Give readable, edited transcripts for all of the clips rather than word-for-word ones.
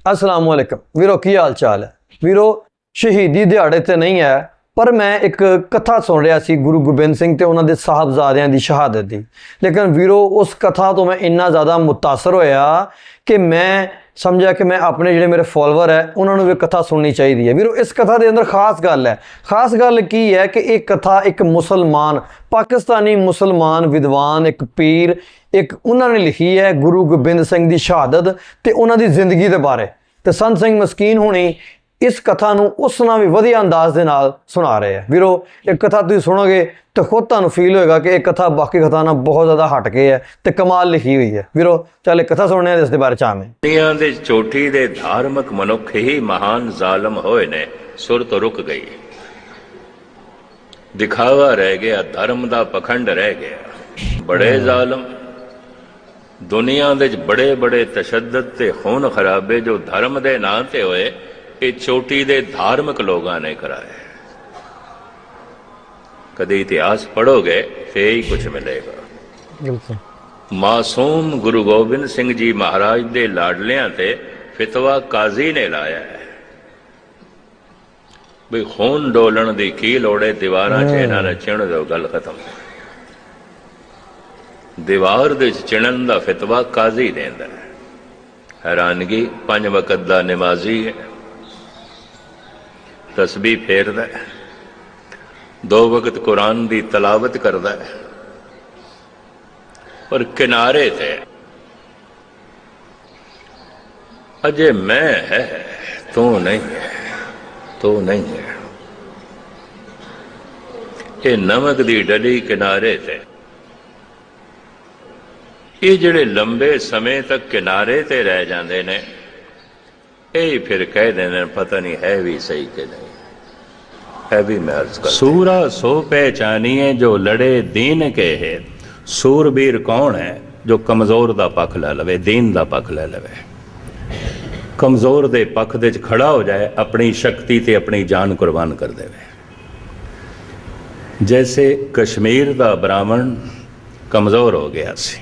अस्सलाम वालेकुम वीरो, की हाल चाल है वीरो। शहीदी दिहाड़े ते नहीं है, पर मैं एक कथा सुन रहा सी गुरु गोबिंद सिंह ते उन्होंने साहबजादियां दी शहादत दी। लेकिन वीरो उस कथा तो मैं इन्ना ज़्यादा मुतासर होया कि मैं समझा कि मैं अपने ਜਿਹੜੇ मेरे फॉलोवर है उन्होंने भी कथा सुननी चाहिए है। वीरो इस कथा के अंदर खास गल है, खास गल की है कि एक कथा एक मुसलमान पाकिस्तानी मुसलमान विद्वान एक पीर एक उन्होंने लिखी है गुरु गोबिंद सिंह की शहादत ते उन्होंने जिंदगी के बारे। तो संत सिंह मस्कीन होनी इस कथा ਨੂੰ ਉਸ ਨਾਲ ਵੀ ਵਧੀਆ ਅੰਦਾਜ਼ ਦੇ ਨਾਲ ਸੁਣਾ ਰਹੇ ਆ। ਵੀਰੋ ਇਹ ਕਥਾ ਤੁਸੀਂ ਸੁਣੋਗੇ तो खुद ਤੁਹਾਨੂੰ फील होएगा कि एक कथा बाकी कथा ना बहुत ज़्यादा हट के है तो कमाल लिखी हुई है। ਵੀਰੋ चल एक कथा सुनने हैं इसके बारे चाहें। दुनिया दे चोटी दे धार्मिक मनुख ही महान जालम होए ने, सुर तो रुक गई, दिखावा रह गया, धर्म दा पखंड रह गया। बड़े जालम दुनिया दे बड़े बड़े तशद्दद ते खून खराबे जो धर्म दे नां ते होए, ये चोटी दे धार्मिक लोगां ने कराए। कदे इतिहास पढ़ोगे फिर ही कुछ मिलेगा। मासूम गुरु गोबिंद सिंह जी महाराज दे लाडलियां ते फितवा काजी ने लाया है भी खून डोलन दी की लोड़े, दीवारां च इन्हां ने चिण दो, गल खत्म। दीवार दे चिणन दा फितवा काजी देंदा है। हैरानगी, 5 वक्त दा नमाजी है, तस्बीह फेरदा है, 2 वक्त कुरान की तलावत करता है, और किनारे थे अजे मैं है तू नहीं है, तू नहीं है। ये नमक दी डली किनारे थे। ये जिहड़े लंबे समय तक किनारे ते रह जाते ने, यही फिर कह देने पता नहीं है भी सही कि नहीं है भी। मैं अर्ज कर सूरा सो पहचानिए जो लड़े दीन के है। सूरबीर कौन है? जो कमजोर दा पख लै लवे, दीन दा पख लै लवे, कमजोर दे पख दे खड़ा हो जाए, अपनी शक्ति ते अपनी जान कुर्बान कर देवे। जैसे कश्मीर दा ब्राह्मण कमजोर हो गया सी,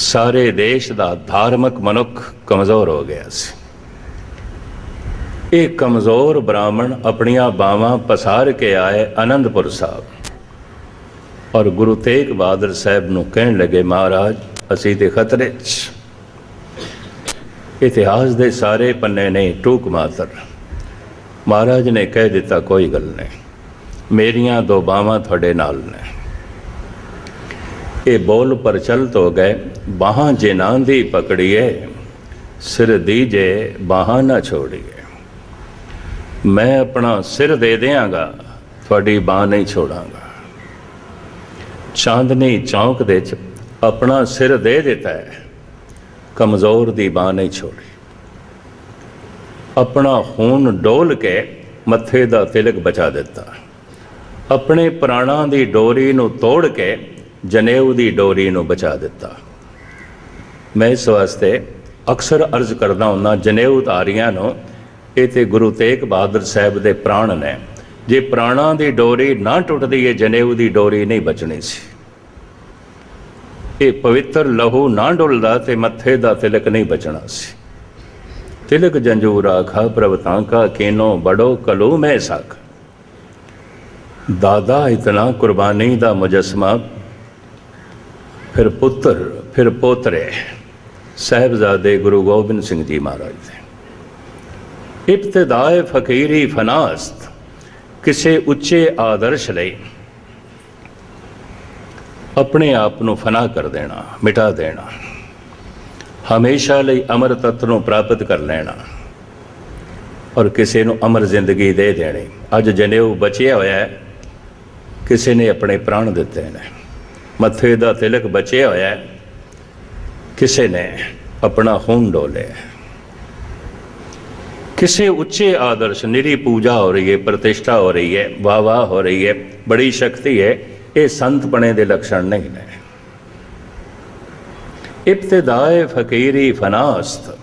सारे देश दा धार्मिक मनुख कमजोर हो गया सी। एक कमजोर ब्राह्मण अपनिया बावां पसार के आए आनंदपुर साहब, और गुरु तेग बहादुर साहब नूं कहण लगे, महाराज असीं ते खतरे च। इतिहास दे सारे पन्ने नहीं, टूक मातर। महाराज ने कह दिता, कोई गल नहीं, मेरियां 2 बावां तुहाडे नाल ने। ये बोल प्रचलित हो गए, बाहां जिन्हां दी पकड़िए, सिर दीजे बाहां ना छोड़िए। मैं अपना सिर दे देंगा, थोड़ी बांह नहीं छोड़ांगा। चांदनी चौक दे अपना सिर दे देता है, कमजोर दी बांह नहीं छोड़ी। अपना खून डोल के मत्थे दा तिलक बचा देता, अपने प्राणा दी डोरी नू तोड़ के जनेऊ दी डोरी नू बचा देता। मैं इस वास्ते अक्सर अर्ज करदा हुंदा जनेऊ धारियां नू, ये तो गुरु तेग बहादुर साहब दे प्राण ने। जे प्राणा दी डोरी ना टुटदी, ये जनेऊ दी डोरी नहीं बचनी सी। ये पवित्र लहू ना डुलदा ते मत्थे दा तिलक नहीं बचना सी। तिलक जंजूर आखा प्रभता का केनो बड़ो कलू में साख। दादा इतना कुर्बानी दा मुजस्मा, फिर पुत्र फिर पोतरे साहिबजादे गुरु गोबिंद सिंह जी महाराज थे। इब्तिदाए फकीरी फनास्त, किसी उच्चे आदर्श लई अपने आप को फना कर देना, मिटा देना, हमेशा लई अमर तत्व को प्राप्त कर लेना, और किसी को अमर जिंदगी दे देनी। अज जनेऊ बचिया होया है, किसी ने अपने प्राण दिते ने। मत्थे दा तिलक बचिया होया है, किसी ने अपना खून डोले। किसी उच्चे आदर्श, निरी पूजा हो रही है, प्रतिष्ठा हो रही है, वाह वाह हो रही है, बड़ी शक्ति है, ये संत बने दे लक्षण नहीं ने। इब्तिदाए फकीरी फनास्त,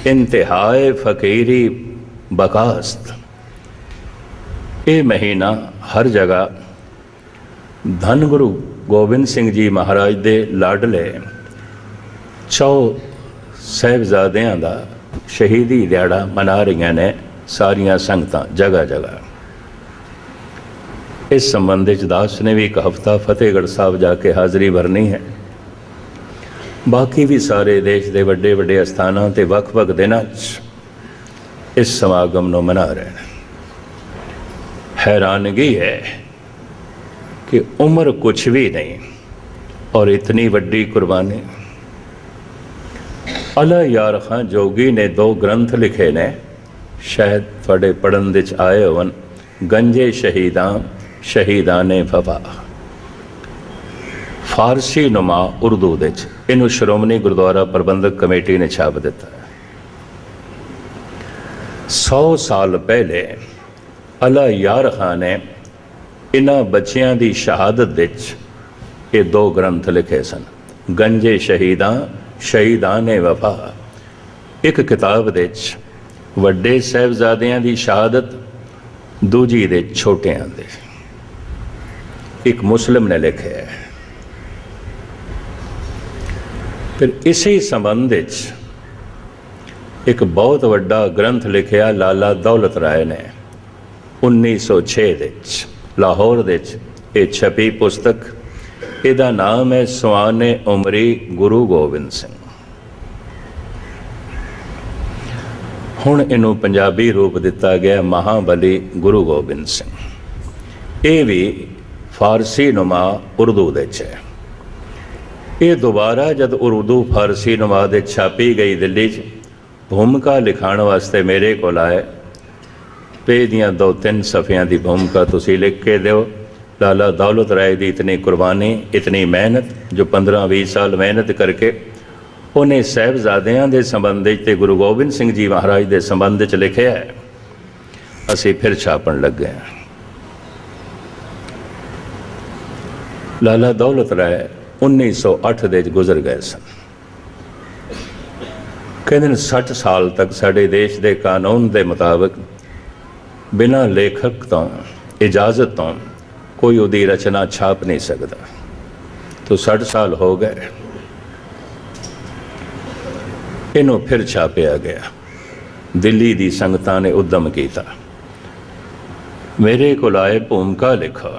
इंतहाए फकीरी बकास्त। ये महीना हर जगह धन गुरु गोबिंद सिंह जी महाराज दे लाडले 4 साहिबजादियां दा शहीदी दिहाड़ा मना रही ने सारिया संगतां जगह जगह। इस संबंध च दास ने भी एक हफ्ता फतेहगढ़ साहब जाके हाज़री भरनी है। बाकी भी सारे देश के वड्डे वड्डे अस्थानां ते वख-वख दिनां च इस समागम नूं मना रहे हैं। हैरानगी है कि उम्र कुछ भी नहीं और इतनी वड्डी कुर्बानी। अला यार खां जोगी ने 2 ग्रंथ लिखे ने, शायद थोड़े पढ़न दे च आए होवन। गंजे शहीदां शहीदाने वफा, फारसी नुमा उर्दू दे च। इनू श्रोमणी गुरुद्वारा प्रबंधक कमेटी ने छाप दिता है। 100 साल पहले अला यार खां ने इन्हां बच्चियां दी शहादत दे च ये 2 ग्रंथ लिखे सन। गंजे शहीदां शहीदां ने वफा, एक किताब दे च वड्डे साहिबजादियां दी शहादत, दूजी दे छोटियां दे। एक मुस्लिम ने लिखे है। फिर इसी संबंध च एक बहुत वड्डा ग्रंथ लिखिया लाला दौलत राय ने 1906 दे च, लाहौर दे च ये छपी पुस्तक। इहदा नाम है सुआने उमरी गुरु गोबिंद सिंह। हुण इनू पंजाबी रूप दिता गया महाबली गुरु गोबिंद सिंह। ये भी फारसी नुमा उर्दू दे च है। ये दोबारा जब उर्दू फारसी नुमा दे छापी गई दिल्ली च, भूमिका लिखाण वास्ते मेरे को आए। पे दियां 2-3 सफ़ियां की भूमिका तुसी लिख के दो। लाला दौलत राय की इतनी कुर्बानी, इतनी मेहनत, जो 15-20 साल मेहनत करके उन्हें साहिबजादियां के संबंध ते गुरु गोबिंद सिंह जी महाराज के संबंध च लिखिया है। असी फिर छापन लगे हैं। लाला दौलत राय 1908 दे गुजर गए सन। कहते 60 साल तक साढ़े देश के कानून के मुताबिक बिना लेखक तो इजाजत तो कोई उदी रचना छाप नहीं सकता। तो 60 साल हो गए, इनू फिर छापिया गया। दिल्ली दी संगतां ने उद्यम किया। मेरे को आए भूमिका लिखा।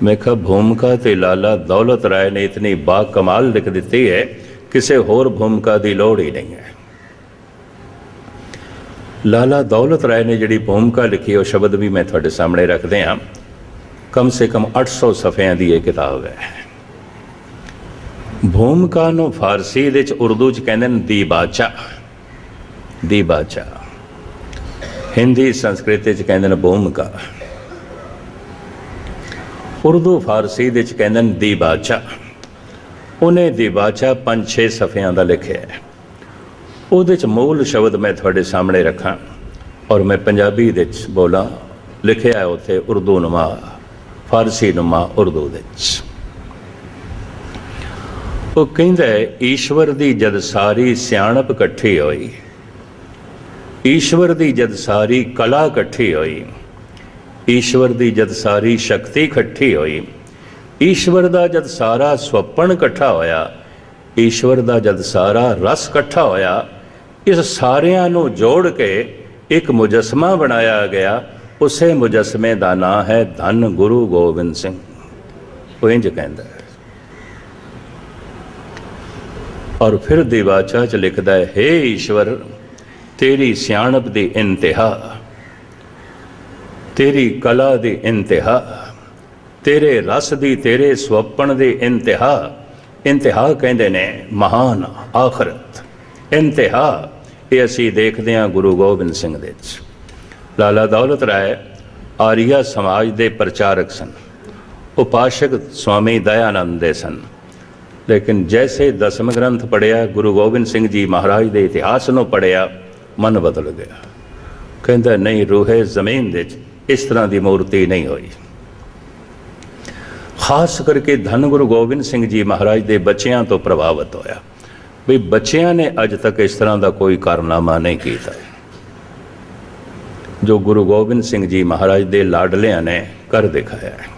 मैं कहा भूमिका ते लाला दौलत राय ने इतनी बाकमाल लिख दी है, किसी होर भूमिका की लोड़ ही नहीं है। लाला दौलत राय ने जिहड़ी भूमिका लिखी वो शब्द भी मैं थोड़े सामने रख दियां। कम से कम 800 सफ़ियां की यह किताब है। भूमिका नूं फारसी दे च उर्दू च कहंदे ने दीबाचा, दीबाचा। हिंदी संस्कृत च कहंदे ने भूमिका। उर्दू फारसी दे च कहंदे ने दीबाचा। उन्हें दीबाचा 5-6 सफ़ियां का लिखे है। उहदे च मूल शब्द मैं थोड़े सामने रखा और मैं पंजाबी दे च बोला। लिखिया है उत्थे उर्दू नुमा, फारसी नुमा उर्दू दे च। वो कहंदा है ईश्वर दी जद सारी सियाणप इकट्ठी होई, ईश्वर दी जद सारी कला इकट्ठी होई, ईश्वर दी जद सारी शक्ति इकट्ठी होई, ईश्वर दा जद सारा स्वप्न इकट्ठा होया, ईश्वर दा जद सारा रस इकट्ठा होया, इस सारियां नूं जोड़ के एक मुजस्मा बनाया गया। उसे मुजस्मे का नाम है धन गुरु गोबिंद सिंह। वो इंज कहता है। और फिर दीवाचा च लिखता है, हे ईश्वर तेरी सियाणप दी इंतहा, तेरी कला दी इंतहा, तेरे रस दी, तेरे स्वप्न दी इंतहा। इंतहा कहते ने महान आखरत। इंतहा ये असी देखते हैं गुरु गोबिंद सिंह दे। लाला दौलत राय आर्या समाज के प्रचारक सन, उपासक स्वामी दयानंद दे सन। लेकिन जैसे 10वें ग्रंथ पढ़िया, गुरु गोबिंद सिंह जी महाराज के इतिहास को पढ़िया, मन बदल गया। कहता नहीं, रूहे जमीन दे इस तरह की मूर्ति नहीं हुई। खास करके धन गुरु गोबिंद सिंह जी महाराज के बच्चों तो प्रभावित होया। भी बच्चों ने अज तक इस तरह का कोई कारनामा नहीं किया जो गुरु गोबिंद सिंह जी महाराज के लाडलिया ने कर दिखाया है।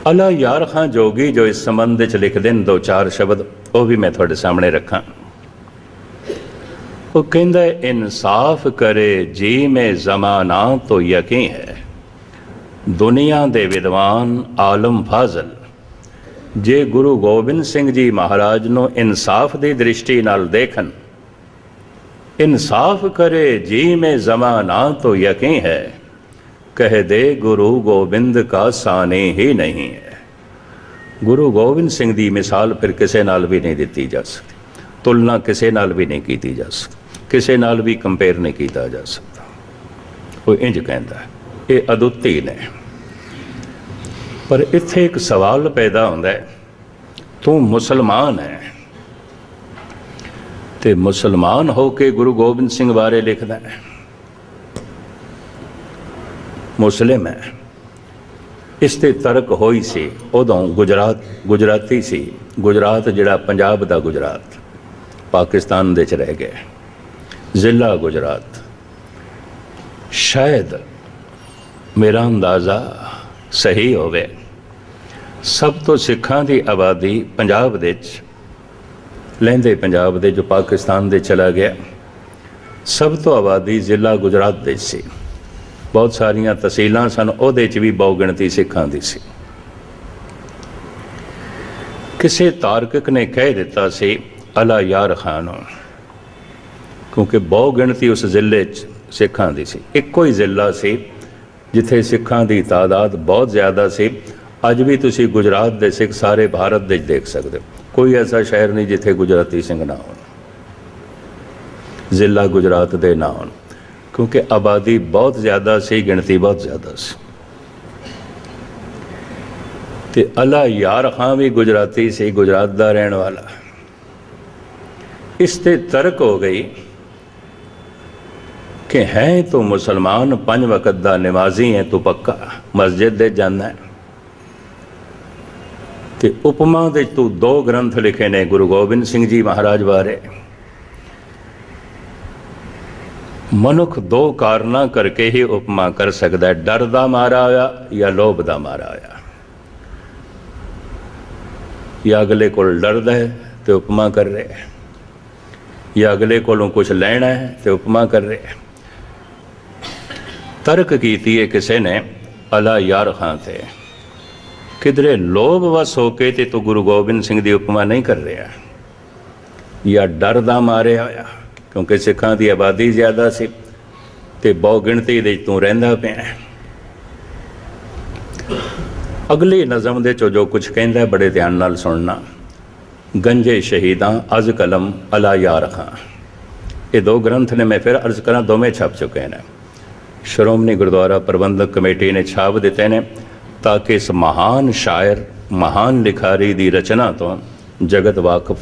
अला यार खां जोगी जो इस संबंध च लिखते हैं 2-4 शब्द, वो भी मैं थोड़े सामने रखा। वो कहता है इंसाफ करे जी में जमाना तो यकीन है। दुनिया दे विद्वान आलम फाजल जे गुरु गोबिंद सिंह जी महाराज नूं इंसाफ की दृष्टि नाल देखन, इंसाफ करे जी में जमाना तो यकीन है, कह दे गुरु गोबिंद का साने ही नहीं है। गुरु गोबिंद सिंह की मिसाल फिर किसी नाल भी नहीं दी जा सकती, तुलना किसी नाल भी नहीं की जा सकती, किसी नाल भी कंपेयर नहीं किया जा सकता। वो इंज कहता है, ये अदुੱਤੀ ने। पर इत्थे एक सवाल पैदा होता है, तू मुसलमान है ते मुसलमान हो के गुरु गोबिंद सिंह बारे लिखदा है। मुस्लिम है, इस ते तर्क होई सी उदों गुजराती सी। गुजरात जिहड़ा पंजाब दा गुजरात पाकिस्तान दे च रह गया, जिला गुजरात। शायद मेरा अंदाज़ा सही होवे, सब तो सिखां दी आबादी पंजाब दे लैंदे पंजाब दे जो पाकिस्तान दे चला गया, सब तो आबादी जिला गुजरात दे सी। बहुत सारियां तहसीलां सन, उहदे च भी बहु गिणती सिखां दी सी। किसी तार्किक ने कह दिता सी अला यार खान, क्योंकि बहु गिणती उस जिले सिखां दी सी। इक्को ही जिला सी जिथे सिखां की तादाद बहुत ज़्यादा सी। अज भी तुसी गुजरात दे सिख सारे भारत दे देख सकते हो, कोई ऐसा शहर नहीं जिथे गुजराती सिंह ना हो, जिला गुजरात दे ना हो, क्योंकि आबादी बहुत ज़्यादा सी, गिणती बहुत ज़्यादा सी। ते अला यार खां भी गुजराती सी, गुजरात दा रहने वाला। इस ते तर्क हो गई कि है तो मुसलमान, 5 वक्त दा नमाजी है, तो पक्का मस्जिद दे जाना है। ते उपमा दे तू 2 ग्रंथ लिखे ने गुरु गोबिंद सिंह जी महाराज बारे। मनुख 2 कारणा करके ही उपमा कर सकता है, डर दा मारा होया या लोभ दा मारा होया। या अगले को डरदा है तो उपमा कर रहे, या अगले कोलों कुछ लेना है तो उपमा कर रहे। तर्क कीती है किसी ने अला यार खां थे, किधरे लोभ वस होके ते तू गुरु गोबिंद सिंह की उपमा नहीं कर रहा, या डर दा मारे होया क्योंकि सिखां की आबादी ज़्यादा सी ते बहु गिणती दे तू रहिंदा पिया। अगली नज़म दे चो जो कुछ कहंदा है बड़े ध्यान नाल सुनना। गंजे शहीदां अज कलम अला यार खां, ये 2 ग्रंथ ने मैं फिर अर्ज करा, दोवें छप चुके हैं। श्रोमणी गुरुद्वारा प्रबंधक कमेटी ने छाप दिते हैं ताकि इस महान शायर, महान लिखारी की रचना तो जगत वाकफ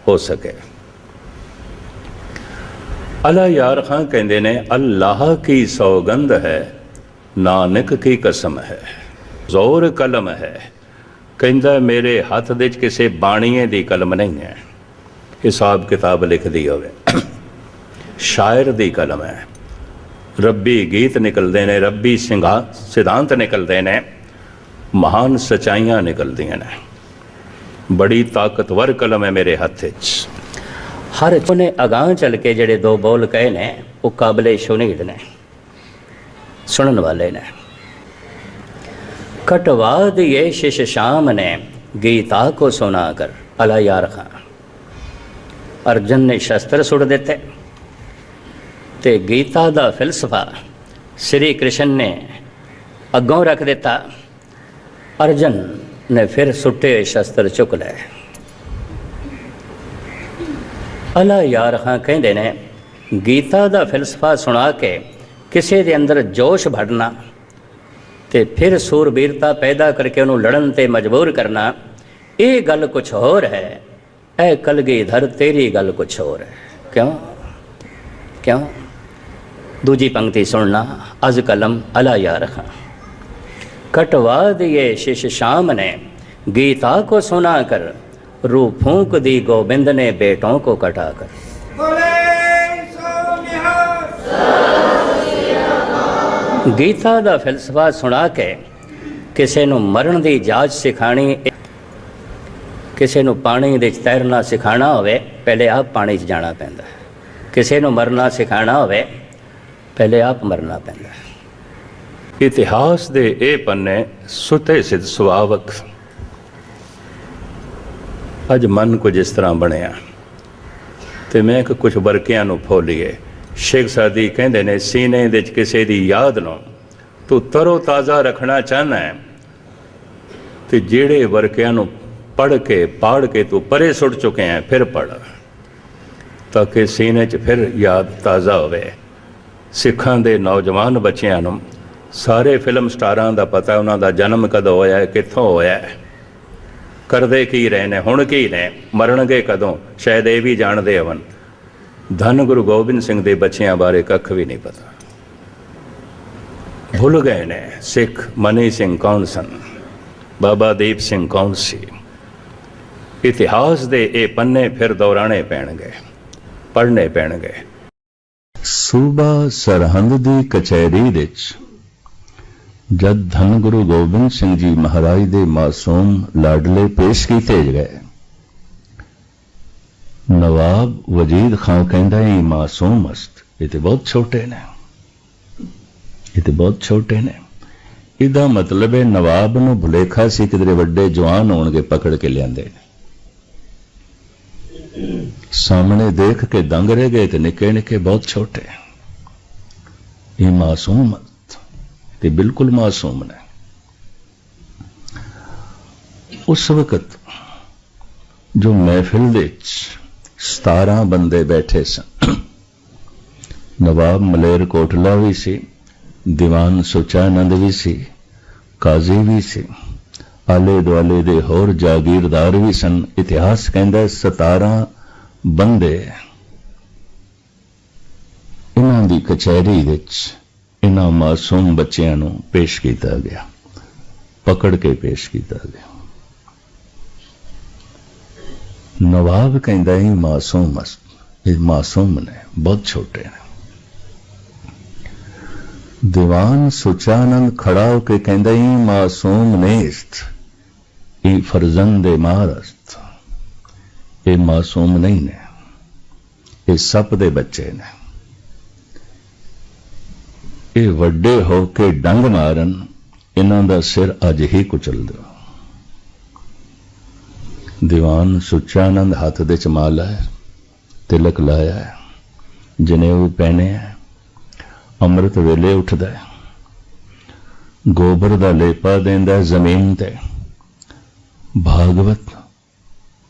हो सके। अला यार खां कहते ने अल्लाह की सौगंध है, नानक की कसम है, जोर कलम है। कहता मेरे हथ दे किसी बाणीए की कलम नहीं है, हिसाब किताब लिख दी होवे, शायर की कलम है। रब्बी गीत निकलते हैं, रब्बी सिद्धांत निकलते हैं, महान सच्चाइयाँ निकलदियां ने। बड़ी ताकतवर कलम है मेरे हथ च। हर ने अगां चल के जेड़े 2 बोल कहे ने वो काबिले शुनीद ने, सुनन वाले ने। कटवा दिए शिश शाम ने गीता को सुना कर अला यार खां। अर्जन ने शस्त्र सुट दिते ते गीता दा फिलसफा श्री कृष्ण ने अगों रख दिता। अर्जन ने फिर सुटे शस्त्र चुक ले। अला यार खां कहते ने गीता दा फिलसफा सुना के किसी दे अंदर जोश भरना ते फिर सूरबीरता पैदा करके उन्होंने लड़न ते मजबूर करना, ये गल कुछ होर है। ऐ कलगीधर तेरी गल कुछ होर है। क्यों क्यों? दूजी पंक्ति सुनना। अज कलम अला यार खां। कटवा दिए शिश शाम ने गीता को सुना कर, रू फूंक दी गोविंद ने बेटों को कटा कर। गीता दा फिलसफा सुना के किसी नूं मरण दी जाच सिखानी, किसी नूं पानी दे तैरना सिखाना होवे, पहले आप पानी च जाना पैंदा है। ਕਿਸੇ ਨੂੰ ਮਰਨਾ ਸਿਖਾਉਣਾ ਹੋਵੇ ਪਹਿਲੇ ਆਪ ਮਰਨਾ ਪੈਂਦਾ ਹੈ। ਇਤਿਹਾਸ ਦੇ ਇਹ ਪੰਨੇ ਸੁਤੇ ਸਿੱਧ ਸੁਭਾਵਕ। ਅੱਜ ਮਨ ਕੁਝ ਇਸ ਤਰ੍ਹਾਂ ਬਣਿਆ ਤੇ ਮੈਂ ਕਿ ਕੁਝ ਵਰਕਿਆਂ ਨੂੰ ਫੋਲੀਏ। ਸ਼ੇਖ ਸਾਦੀ ਕਹਿੰਦੇ ਨੇ, ਸੀਨੇ ਦੇ ਵਿੱਚ ਕਿਸੇ ਦੀ ਯਾਦ ਨੂੰ ਤੂੰ ਤਰੋ ਤਾਜ਼ਾ ਰੱਖਣਾ ਚਾਹੁੰਦਾ ਹੈ ਤੇ ਜਿਹੜੇ ਵਰਕਿਆਂ ਨੂੰ ਪੜ੍ਹ ਕੇ ਪਾੜ ਕੇ ਤੂੰ ਪਰੇ ਸੁੱਟ ਚੁੱਕੇ ਹੈ ਫਿਰ ਪੜ੍ਹ, ਤਾਂ ਕਿ ਸੀਨੇ 'ਚ ਫਿਰ ਯਾਦ ਤਾਜ਼ਾ ਹੋਵੇ। ਸਿੱਖਾਂ ਦੇ ਨੌਜਵਾਨ ਬੱਚਿਆਂ ਨੂੰ ਸਾਰੇ ਫਿਲਮ ਸਟਾਰਾਂ ਦਾ ਪਤਾ, ਉਹਨਾਂ ਦਾ ਜਨਮ ਕਦੋਂ ਹੋਇਆ ਹੈ, ਕਿੱਥੋਂ ਹੋਇਆ ਹੈ, ਕਰਦੇ ਕੀ ਰਹੇ ਨੇ, ਹੁਣ ਕੀ ਨੇ, ਮਰਨਗੇ ਕਦੋਂ, ਸ਼ਾਇਦ ਇਹ ਵੀ ਜਾਣਦੇ ਹੋਣ। ਧੰਨ ਗੁਰੂ ਗੋਬਿੰਦ ਸਿੰਘ ਦੇ ਬੱਚਿਆਂ ਬਾਰੇ ਕੱਖ ਵੀ ਨਹੀਂ ਪਤਾ, ਭੁੱਲ ਗਏ ਨੇ। ਸਿੱਖ ਮਨੀ ਸਿੰਘ ਕੌਣ ਸਨ, ਬਾਬਾ ਦੀਪ ਸਿੰਘ ਕੌਣ ਸੀ। ਇਤਿਹਾਸ ਦੇ ਇਹ ਪੰਨੇ ਫਿਰ ਦੌਰਾਣੇ ਪੈਣਗੇ, ਪੜ੍ਹਨੇ ਪੈਣਗੇ। ਸੂਬਾ ਸਰਹੰਦ ਦੀ ਕਚਹਿਰੀ ਵਿੱਚ ਜਦ ਧੰਨ ਗੁਰੂ ਗੋਬਿੰਦ ਸਿੰਘ ਜੀ ਮਹਾਰਾਜ ਦੇ ਮਾਸੂਮ ਲਾਡਲੇ ਪੇਸ਼ ਕੀਤੇ ਗਏ, ਨਵਾਬ ਵਜੀਦ ਖਾਨ ਕਹਿੰਦਾ ਇਹ ਮਾਸੂਮ ਮਸਤ, ਇਹ ਤੇ ਬਹੁਤ ਛੋਟੇ ਨੇ, ਇਹ ਤੇ ਬਹੁਤ ਛੋਟੇ ਨੇ। ਇਹਦਾ ਮਤਲਬ ਹੈ ਨਵਾਬ ਨੂੰ ਭੁਲੇਖਾ ਸੀ ਕਿਧਰੇ ਵੱਡੇ ਜਵਾਨ ਹੋਣਗੇ, ਪਕੜ ਕੇ ਲਿਆਂਦੇ ਨੇ। ਸਾਹਮਣੇ ਦੇਖ ਕੇ ਦੰਗ ਰਹਿ ਗਏ ਤੇ ਨਿੱਕੇ ਨਿੱਕੇ ਬਹੁਤ ਛੋਟੇ। ਇਹ ਮਾਸੂਮ ਤੇ ਬਿਲਕੁਲ ਮਾਸੂਮ ਨੇ। ਉਸ ਵਕਤ ਜੋ ਮਹਿਫਿਲ ਵਿੱਚ 17 ਬੰਦੇ ਬੈਠੇ ਸਨ, ਨਵਾਬ ਮਲੇਰ ਕੋਟਲਾ ਵੀ ਸੀ, ਦੀਵਾਨ ਸੁਚਾਨੰਦ ਵੀ ਸੀ, ਕਾਜ਼ੀ ਵੀ ਸੀ, ਆਲੇ ਦੁਆਲੇ ਦੇ ਹੋਰ ਜਾਗੀਰਦਾਰ ਵੀ ਸਨ। ਇਤਿਹਾਸ ਕਹਿੰਦਾ 17 ਬੰਦੇ ਇਹਨਾਂ ਦੀ ਕਚਹਿਰੀ ਵਿੱਚ ਇਹਨਾਂ ਮਾਸੂਮ ਬੱਚਿਆਂ ਨੂੰ ਪੇਸ਼ ਕੀਤਾ ਗਿਆ, ਪਕੜ ਕੇ ਪੇਸ਼ ਕੀਤਾ ਗਿਆ। ਨਵਾਬ ਕਹਿੰਦਾ ਇਹ ਮਾਸੂਮ ਇਹ ਮਾਸੂਮ ਨੇ, ਬਹੁਤ ਛੋਟੇ ਨੇ। ਦੀਵਾਨ ਸੁਚਾਨੰਦ ਖੜਾ ਹੋ ਕੇ ਕਹਿੰਦਾ ਇਹ ਮਾਸੂਮ ਨੇਸਤ, ਇਹ ਫਰਜ਼ੰਦ ਮਾਰਸਤ, ਇਹ ਮਾਸੂਮ ਨਹੀਂ ਨੇ, ਇਹ ਸੱਪ ਦੇ ਬੱਚੇ ਨੇ। ਇਹ ਵੱਡੇ ਹੋ ਕੇ ਡੰਗ ਮਾਰਨ, ਇਹਨਾਂ ਦਾ ਸਿਰ ਅੱਜ ਹੀ ਕੁਚਲ ਦਿਓ। ਦੀਵਾਨ ਸੁਚਾਨੰਦ ਹੱਥ ਦੇ ਚ ਮਾਲਾ ਹੈ, ਤਿਲਕ ਲਾਇਆ ਹੈ, ਜਨੇਊ ਪਹਿਨੇ ਹੈ, ਅੰਮ੍ਰਿਤ ਵੇਲੇ ਉੱਠਦਾ ਹੈ, ਗੋਬਰ ਦਾ ਲੇਪਾ ਦਿੰਦਾ ਜ਼ਮੀਨ ਤੇ, ਭਾਗਵਤ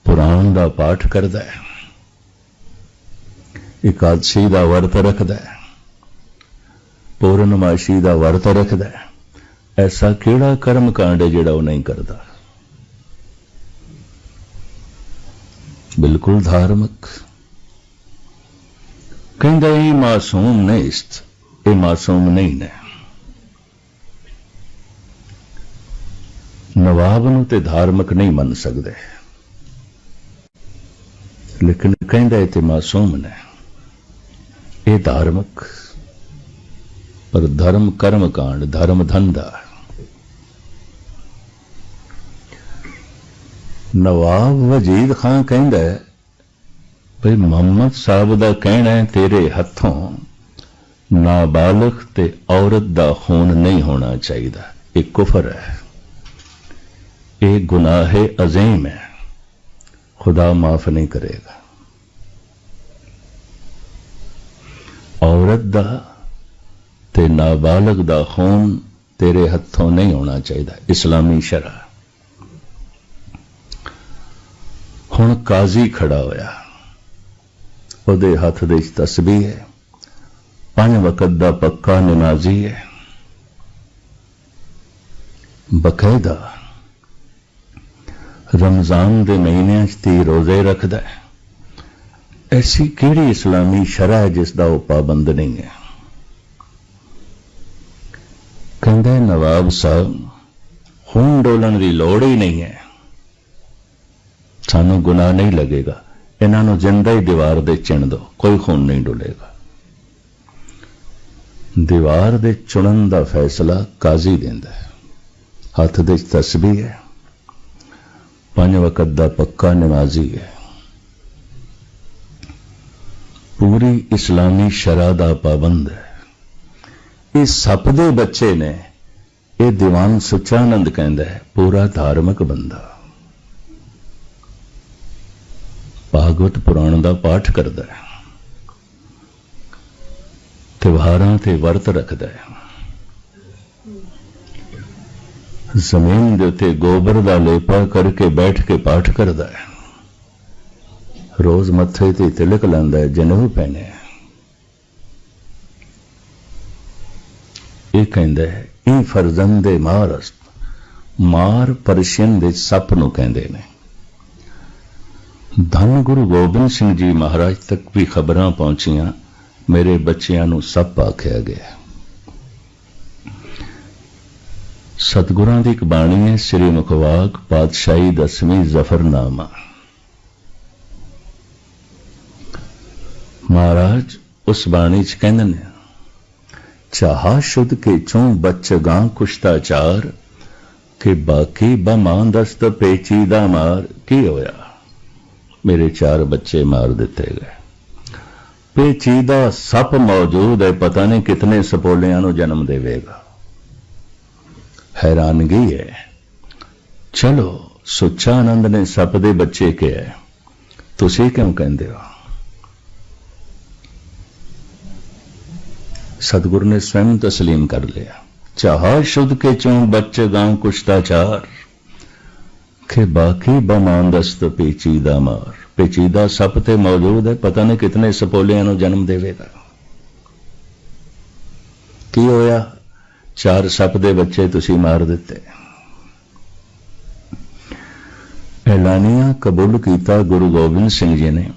ਪੁਰਾਣ ਦਾ ਪਾਠ ਕਰਦਾ ਹੈ, ਇਕਾਦਸ਼ੀ ਦਾ ਵਰਤ ਰੱਖਦਾ ਹੈ, ਪੂਰਨਮਾਸ਼ੀ ਦਾ ਵਰਤ ਰੱਖਦਾ ਹੈ। ਐਸਾ ਕਿਹੜਾ ਕਰਮ ਕਾਂਡ ਹੈ ਜਿਹੜਾ ਉਹ ਨਹੀਂ ਕਰਦਾ। ਬਿਲਕੁਲ ਧਾਰਮਿਕ। ਕਹਿੰਦਾ ਇਹ ਮਾਸੂਮ ਨਹੀਂ, ਇਹ ਮਾਸੂਮ ਨਹੀਂ ਨੇ। ਨਵਾਬ ਨੂੰ ਤੇ ਧਾਰਮਿਕ ਨਹੀਂ ਮੰਨ ਸਕਦੇ, ਲੇਕਿਨ ਕਹਿੰਦਾ ਇਹ ਤੇ ਮਾਸੂਮ ਨੇ, ਇਹ ਧਾਰਮਿਕ। ਪਰ ਧਰਮ ਕਰਮ ਕਾਂਡ, ਧਰਮ ਧੰਦਾ। ਨਵਾਬ ਵਜੀਦ ਖਾਨ ਕਹਿੰਦਾ ਭਈ ਮੁਹੰਮਦ ਸਾਹਿਬ ਦਾ ਕਹਿਣਾ ਹੈ ਤੇਰੇ ਹੱਥੋਂ ਨਾਬਾਲਗ ਤੇ ਔਰਤ ਦਾ ਖੂਨ ਨਹੀਂ ਹੋਣਾ ਚਾਹੀਦਾ, ਇਹ ਕੁਫਰ ਹੈ, ਇਹ ਗੁਨਾਹ ਅਜ਼ੀਮ ਹੈ, ਖੁਦਾ ਮਾਫ ਨਹੀਂ ਕਰੇਗਾ। ਔਰਤ ਦਾ ਤੇ ਨਾਬਾਲਗ ਦਾ ਖੂਨ ਤੇਰੇ ਹੱਥੋਂ ਨਹੀਂ ਹੋਣਾ ਚਾਹੀਦਾ, ਇਸਲਾਮੀ ਸ਼ਰਅ। ਹੁਣ ਕਾਜ਼ੀ ਖੜਾ ਹੋਇਆ, ਉਹਦੇ ਹੱਥ ਦੇ ਵਿੱਚ ਤਸਬੀਹ ਹੈ, 5 ਵਕਤ ਦਾ ਪੱਕਾ ਨਮਾਜ਼ੀ ਹੈ, ਬਕਾਇਦਾ ਰਮਜ਼ਾਨ ਦੇ ਮਹੀਨਿਆਂ 'ਚ 30 ਰੋਜ਼ੇ ਰੱਖਦਾ ਹੈ। ਐਸੀ ਕਿਹੜੀ ਇਸਲਾਮੀ ਸ਼ਰਅ ਹੈ ਜਿਸ ਦਾ ਉਹ ਪਾਬੰਦ ਨਹੀਂ ਹੈ। ਕਹਿੰਦਾ ਨਵਾਬ ਸਾਹਿਬ ਖੂਨ ਡੋਲਣ ਦੀ ਲੋੜ ਹੀ ਨਹੀਂ ਹੈ, ਸਾਨੂੰ ਗੁਨਾਹ ਨਹੀਂ ਲੱਗੇਗਾ, ਇਹਨਾਂ ਨੂੰ ਜਿੰਦਾ ਹੀ ਦੀਵਾਰ ਦੇ ਚਿਣ ਦਿਓ, ਕੋਈ ਖੂਨ ਨਹੀਂ ਡੁੱਲੇਗਾ। ਦੀਵਾਰ ਦੇ ਚੁਣਨ ਦਾ ਫੈਸਲਾ ਕਾਜ਼ੀ ਦਿੰਦਾ ਹੈ, ਹੱਥ ਦੇ ਤਸਬੀਹ ਹੈ, 5 ਵਕਤ ਦਾ ਪੱਕਾ ਨਮਾਜ਼ੀ ਹੈ। पूरी इस्लामी शरा दा पाबंद है। ये सप दे बच्चे ने, ये दीवान सुचानंद कहंदा है पूरा धार्मिक बंदा, भागवत पुराण दा पाठ करदा है, त्योहारां ते वर्त रखदा है, जमीन दे उत्ते गोबर दा लेपा करके बैठ के पाठ करदा है, रोज मत्थे ते तिलक लांदा है, जनेऊ पहने। ये कहंदा है ई फरजंदे मारस्त, मार परशियन दे सप नूं कहंदे ने। धन गुरु गोबिंद सिंह जी महाराज तक भी खबरां पहुंचियां मेरे बच्चियां नूं सप आखिया गया। सतगुरां दी एक बाणी है श्री मुखवाक पातशाही 10वीं जफरनामा। महाराज उस बाणी च कहंदे ने, चाहा शुद्ध के चों बच्चगां कुश्ताचार के बाकी बमां दस्त पेचीदा मार। की होया? मेरे 4 बच्चे मार दिते गए। पेचीदा सप मौजूद है, पता नहीं कितने सपोलियां नूं जन्म देवेगा। हैरानगी है। चलो सुचानंद ने सप दे बच्चे के है, तुसी क्यों कहंदे हो? सतगुरु ने स्वयं तस्लीम कर लिया। चाहा शुद्ध के चों बच्चे गांव कुश्ताचार के बाकी बमांदस्त पेचीदा मार। पेचीदा सप ते मौजूद है, पता नहीं कितने सपोलियां नूं जन्म देवेगा। की होया? 4 सप दे बच्चे तुसी मार दिते। ऐलानिया कबूल कीता गुरु गोबिंद सिंह जी ने,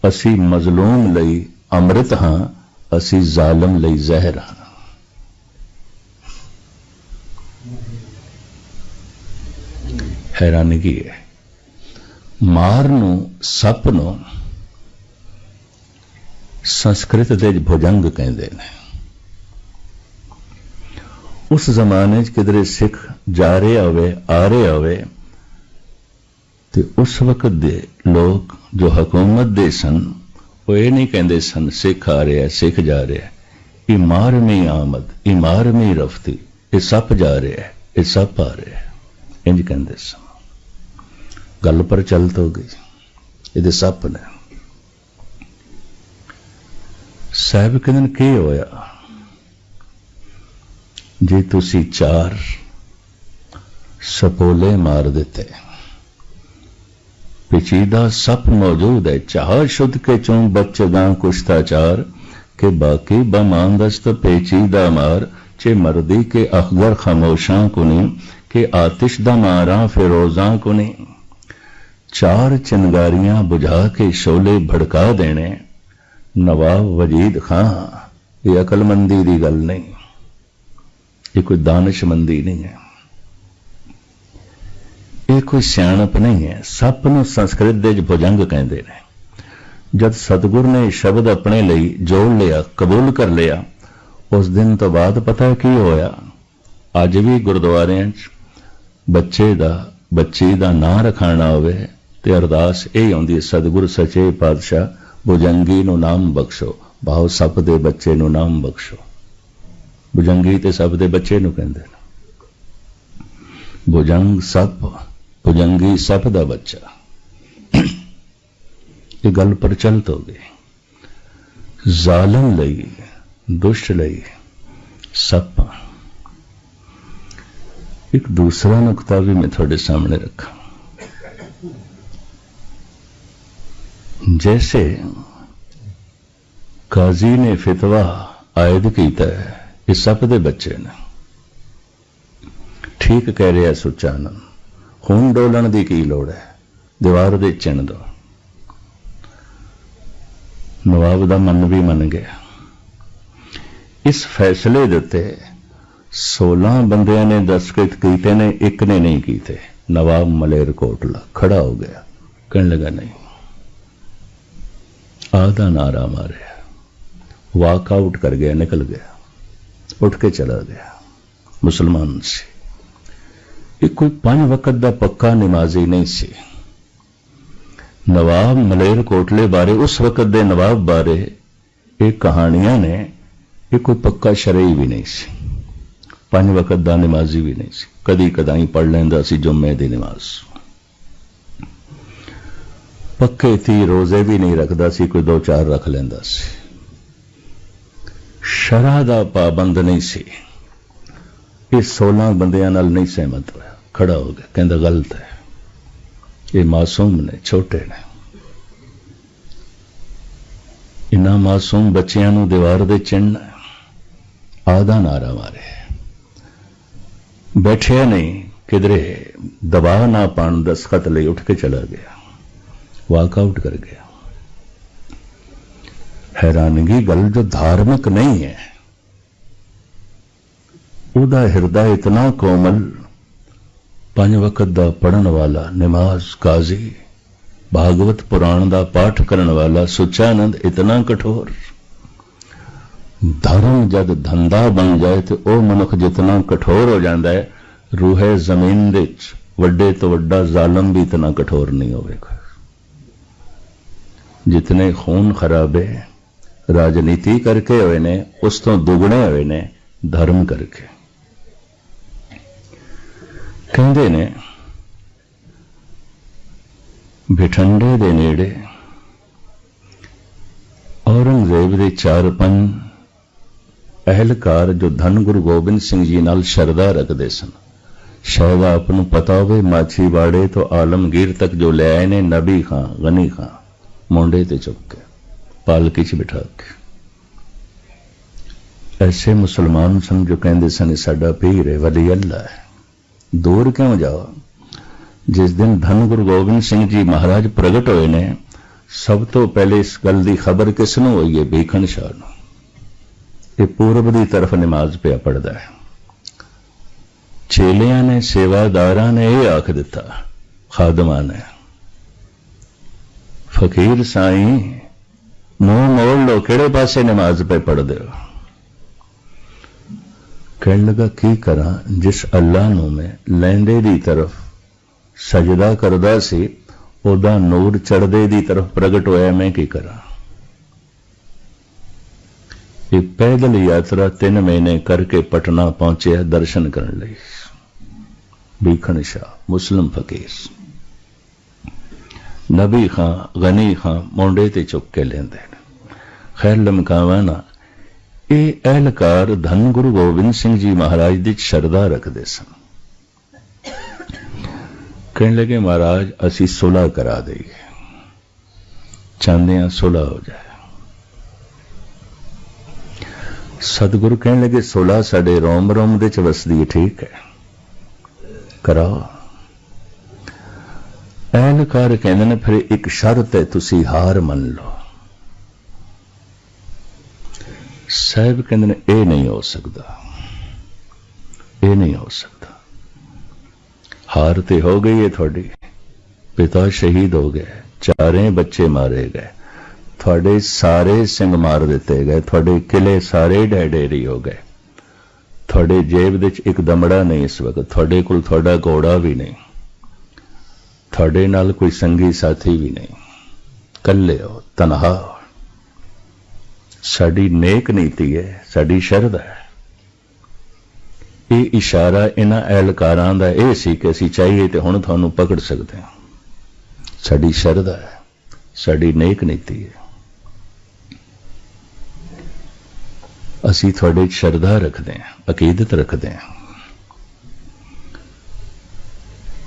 असी मजलूम लई अमृत हां, असी जालम लई जहर हां। हैरानगी है। मार नूं सप नूं संस्कृत दे भुजंग कहंदे ने। उस जमाने च किधरे सिख जा रहे होवे, आ रहे होवे, ते उस वक्त दे लोग जो हुकूमत दे सन, वो ये नहीं कहते सन सिख आ रहे, सिख जा रहे, इमार में आमद, इमार में रफ्ती, ये सप जा रहे है, ये सप आ रहे है, इंज कहते सन। गल पर चल तो गई, ये सप ने। साहब कहते की होया जे तुसी 4 सपोले मार देते। पेचीदा सप मौजूद है। चाह शुद्ध के चों बच्चगां कुश्ताचार के बाकी बमांदस्त पेचीदा मार। चे मर्दी के अखगर खामोशां कुनी के आतिश दा मारा फिरोजां कुनी। 4 चिंगारियां बुझा के शोले भड़का देने। नवाब वजीद खां, ये अकलमंदी दी गल नहीं, ये कोई दानिशमंदी नहीं है, ये कोई सियाणप नहीं है। सप नूं संस्कृत दे भुजंग कहंदे ने। जब सतगुर ने शब्द अपने लिए जोड़ लिया, कबूल कर लिया, उस दिन तो बाद पता की होया? अज भी गुरुद्वारियां बच्चे दा नां रखाना होवे ते अरदास यही आउंदी है, सतगुर सचे पातशाह भुजंगी नूं नाम बख्शो। भाव सप दे बच्चे नूं नाम बख्शो। भुजंगी ते सप दे बच्चे नूं कहंदे ने। भुजंग सप, भुजंगी सप दा बच्चा। ये गल प्रचलित हो गई। जालम लई, दुष्ट लई सप। एक दूसरा नुकता भी मैं थोड़े सामने रखा। जैसे काजी ने फितवा आयद कीता है, इस सप दे बच्चे ने। ठीक कह रहा है सुचानंद, खून डोलन की की लोड़ है, दीवार दे चिण दो। नवाब दा मन भी मन गया। इस फैसले देते 16 बंदियां ने दस्तखत कीते ने, एक ने नहीं कीते। नवाब मलेरकोटला खड़ा हो गया, कहने लगा नहीं। आधा नारा मारे, वॉकआउट कर गया, निकल गया, उठ के चला गया। मुसलमान से ये कोई 5 वक्त दा पक्का नमाजी नहीं सी। नवाब मलेरकोटले बारे, उस वक्त दे नवाब बारे ये कहानियां ने, ये कोई पक्का शरई भी नहीं सी, 5 वक्त दा नमाजी भी नहीं सी, कदी कदाई पढ़ लैंदा सी जुम्मे दी नमाज, पक्के थी रोजे भी नहीं रखता सी, कोई 2-4 रख लैंदा सी, शरह दा पाबंद नहीं सी। ये 16 बंदियां नाल नहीं सहमत होया, खड़ा हो गया, कहंदा गलत है, ये मासूम ने, छोटे ने, इन्हां मासूम बच्चियां नूं दीवार दे चिन्ह आधा नारा मारे, बैठे नहीं किधरे दबाव ना पान, दस्तखत ले उठ के चला गया, वॉकआउट कर गया। हैरानगी गल जो धार्मिक नहीं है, उदा हिरदा इतना कोमल, 5 वक्त दा पढ़न वाला, नमाज, काजी, भागवत पुराण दा पाठ करन वाला, सुचानंद इतना कठोर। धर्म जद धंधा बन जाए तो वह मनुख जितना कठोर हो जाता है, रूहे जमीन दे वड्डे तो वड्डा जालम भी इतना कठोर नहीं होगा। जितने खून खराबे राजनीति करके हुए ने, उस तो दुगने हुए ने धर्म करके। कहते ने भिठंडे दे नेड़े औरंगजेब दे 4-5 अहलकार जो धन गुरु गोबिंद सिंह जी नाल शरदा रखते सन, शायद आपनों पता हो, माछीवाड़े तो आलमगीर तक जो ले आए ने, नबी खां, गनी खां मोंडे ते चुक के पालकी च बिठा के, ऐसे मुसलमान सन जो कहते सन साडा पीर है, वली अल्लाह है। दूर क्यों जाओ, जिस दिन धन गुरु गोबिंद सिंह जी महाराज प्रगट होए ने, सब तो पहले इस गल की खबर किसनों हुई है? भीखन शाह नूं। ये पूरब की तरफ नमाज पिया पढ़ता है। चेलियां ने, सेवादारां ने यह आख दिता, खादमां ने, फकीर साईं मुंह मोड़ लो, किहड़े पासे नमाज पे पढ़दे हो? कहने लगा की करा, जिस अल्लाह नूं मैं लैंदे दी तरफ सजदा करदा सी, ओदा नूर चढ़दे दी तरफ प्रगट होया, मैं की करा? ये पैदल यात्रा 3 महीने करके पटना पहुंचे दर्शन करने लई। भीखन शाह मुस्लिम फकीर, नबी खां, गनी खां मोंडे ते चुक के लेंदे। खैर लमकावा ना, ये अहलकार धन गुरु गोबिंद सिंह जी महाराज दी शरदा रखते सन। कहने लगे महाराज असी सुलह करा देंगे, चाहते हैं सुलह हो जाए। सतगुरु कहने लगे सुलह साडे रोम रोम दे च वसदी है, ठीक है कराओ। अहलकार कहते ने फिर एक शर्त है, तुसी हार मन लो। साहब कहते ने यह नहीं हो सकता, यह नहीं हो सकता। हार ते हो गई है थोड़ी, पिता शहीद हो गए, 4 बच्चे मारे गए, थोड़े सारे सिंह मार दिते गए, थोड़े किले सारे ढेरी हो गए, थोड़े जेब विच एक दमड़ा नहीं इस वक्त, थोड़े कोल थोड़ा घोड़ा भी नहीं, थोड़े नाल कोई संगी साथी भी नहीं, कल्ले हो, तनहा हो। साडी नेक नीति है, साडी शरद है। ये इशारा इन्हां अहलकारां दा यह सी कि असीं चाहिए तो हुण तुहानूं पकड़ सकते हैं। साडी शरद है, साडी नेक नीति है। असीं तुहाडे शरदा रखते हैं, अकीदत रखते हैं।